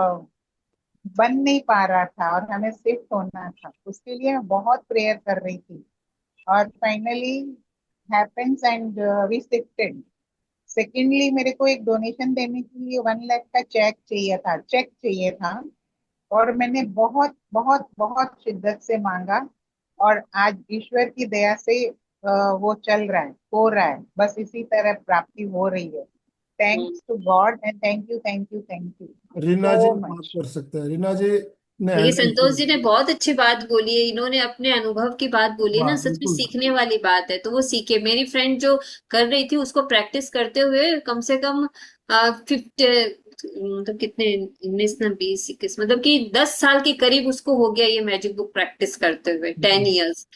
बन नहीं पा रहा था और हमें शिफ्ट होना था, उसके लिए मैं बहुत प्रेयर कर रही थी। और finally happens and we shifted. Secondly, मेरे को एक डोनेशन देने के लिए 1 लाख का चेक चाहिए था। और मैंने बहुत बहुत बहुत शिद्दत से मांगा। और आज ईश्वर की दया से वो चल रहा है, हो रहा है, बस इसी तरह प्राप्ति हो रही है। thanks to God and thank you Reena ji so बात much. कर सकते हैं, रीना जी ने देखिए हैंड रेज संतोष जी ने किया। बहुत अच्छी बात बोली है, इन्होंने अपने अनुभव की बात बोली है ना, हाँ सच में बिल्कुल। सीखने वाली बात है, तो वो सीखे। मेरी फ्रेंड जो कर रही थी उसको प्रैक्टिस करते हुए कम से कम 50, मतलब कितने, 19 ना 20 21, मतलब कि 10 साल के करीब उसको हो गया ये मैजिक बुक प्रैक्टिस करते हुए, 10 इयर्स।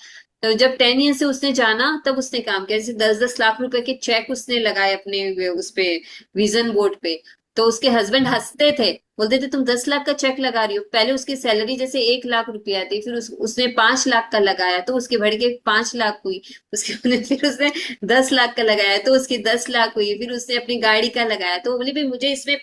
तो जब 10 ईयर से उसने जाना तब उसने काम किया, जैसे 10-10 लाख रुपए के चेक उसने लगाए अपने उस पे, विजन बोर्ड पे। तो उसके हस्बैंड हंसते थे, बोलते थे तुम 10 लाख का चेक लगा रही हो। पहले उसकी सैलरी जैसे 1 लाख रुपया थी, फिर उसने 5 लाख का लगाया तो उसकी बढ़ के 5 लाख हुई। उसके बाद फिर उसने 10 लाख का लगाया तो उसकी 10 लाख हुई। फिर उसने अपनी गाड़ी का लगाया, तो बोले भाई मुझे इसमें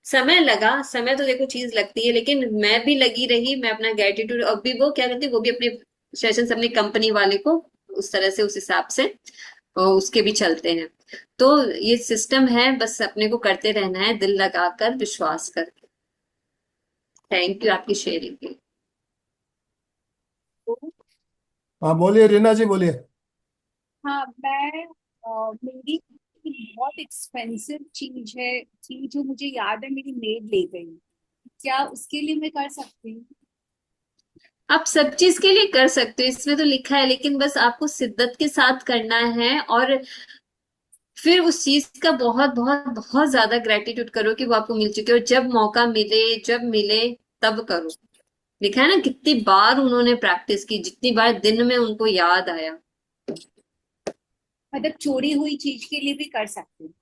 समय लगा, समय तो देखो चीज लगती है, लेकिन मैं भी लगी रही, मैं अपना ग्रेटिट्यूड। अब भी वो क्या करती है, वो भी अपने सेशंस अपनी कंपनी वाले को उस तरह से, उस हिसाब से उसके भी चलते हैं। तो ये सिस्टम है, बस अपने को करते रहना है, दिल लगाकर, विश्वास करके। थैंक यू आपकी शेयरिंग के लिए। हाँ बोलिए रीना जी, बोलिए। हाँ मैं मेरी बहुत एक्सपेंसिव चीज है थी जो मुझे याद है मेरी मेड ले गई। क्या उसके लिए मैं कर सकती हूँ? आप सब चीज के लिए कर सकते हो, इसमें तो लिखा है, लेकिन बस आपको शिद्दत के साथ करना है। और फिर उस चीज का बहुत बहुत बहुत ज्यादा ग्रेटिट्यूड करो कि वो आपको मिल चुकी है, और जब मौका मिले, जब मिले, तब करो। लिखा है ना, कितनी बार उन्होंने प्रैक्टिस की, जितनी बार दिन में उनको याद आया। मतलब चोरी हुई चीज के लिए भी कर सकती हूँ?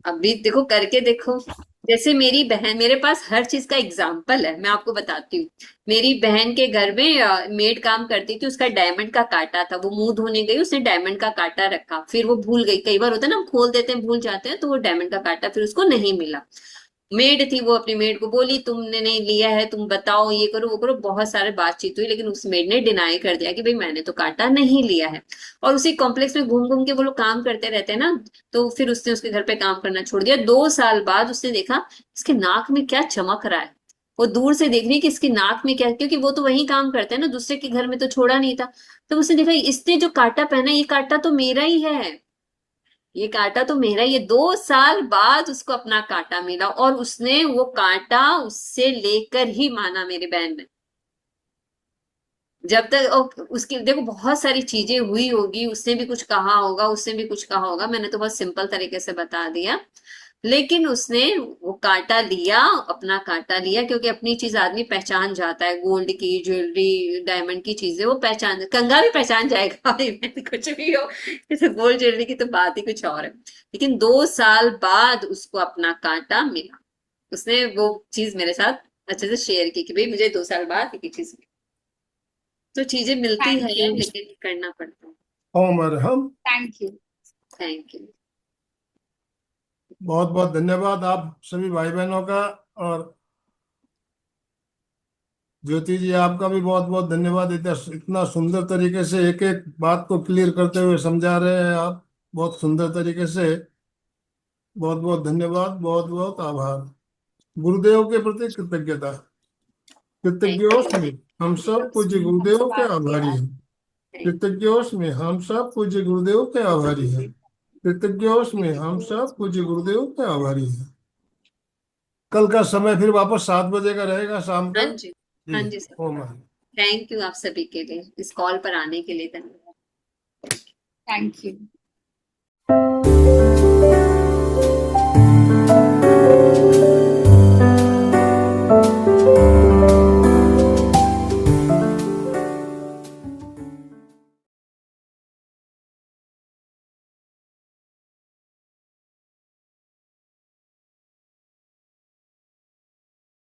अभी देखो, करके देखो। जैसे मेरी बहन, मेरे पास हर चीज का एग्जाम्पल है, मैं आपको बताती हूँ। मेरी बहन के घर में मेड काम करती थी, उसका डायमंड का कांटा था, वो मुंह धोने गई, उसने डायमंड का कांटा रखा, फिर वो भूल गई। कई बार होता है ना, हम खोल देते हैं भूल जाते हैं, तो वो डायमंड का कांटा फिर उसको नहीं मिला। मेड थी, वो अपनी मेड को बोली तुमने नहीं लिया है, तुम बताओ, ये करो वो करो, बहुत सारे बातचीत हुई, लेकिन उस मेड ने डिनाई कर दिया कि भाई मैंने तो कांटा नहीं लिया है। और उसी कॉम्प्लेक्स में घूम घूम के वो लोग काम करते रहते हैं ना, तो फिर उसने उसके घर पे काम करना छोड़ दिया। 2 साल बाद उसने देखा इसके नाक में क्या चमक रहा है। वो दूर से देख रही कि इसकी नाक में क्या, क्योंकि वो तो वही काम करते हैं ना, दूसरे के घर में तो छोड़ा नहीं था। तो उसने देखा इसने जो कांटा पहना, ये कांटा तो मेरा ही है, ये कांटा तो मेरा ही है। 2 साल बाद उसको अपना कांटा मिला, और उसने वो कांटा उससे लेकर ही माना, मेरी बहन ने। जब तक उसकी देखो बहुत सारी चीजें हुई होगी, उसने भी कुछ कहा होगा, उसने भी कुछ कहा होगा, मैंने तो बहुत सिंपल तरीके से बता दिया। लेकिन उसने वो कांटा लिया, अपना कांटा लिया, क्योंकि अपनी चीज आदमी पहचान जाता है, गोल्ड की ज्वेलरी, डायमंड की चीजें वो पहचान, कंगा भी पहचान जाएगा इवन कुछ भी हो, जैसे गोल्ड ज्वेलरी की तो बात ही कुछ और है। लेकिन 2 साल बाद उसको अपना कांटा मिला। उसने वो चीज मेरे साथ अच्छे से शेयर की कि भाई मुझे 2 साल बाद ये चीज मिली। तो चीजें मिलती थैंक है, यू। लेकिन करना पड़ता है। और हम थैंक यू। Thank you. बहुत बहुत धन्यवाद आप सभी भाई बहनों का। और ज्योति जी आपका भी बहुत बहुत धन्यवाद, इतना इतना सुंदर तरीके से एक एक बात को क्लियर करते हुए समझा रहे हैं आप, बहुत सुंदर तरीके से। बहुत बहुत धन्यवाद, बहुत बहुत आभार। गुरुदेव के प्रति कृतज्ञता। थैंक कृतज्ञों यू। में हम सब पूज्य हमसे गुरुदेव के बात आभारी किया। हैं। थैंक कृतज्ञों में हम सब पूज्य गुरुदेव के आभारी हैं। कृतज्ञों में हम सब पूज्य गुरुदेव के आभारी हैं। कल का समय फिर वापस 7 बजे का रहेगा शाम का। हाँ जी। हाँ जी। जी सर। ओम। थैंक यू आप सभी के लिए, इस कॉल पर आने के लिए धन्यवाद। Thank you.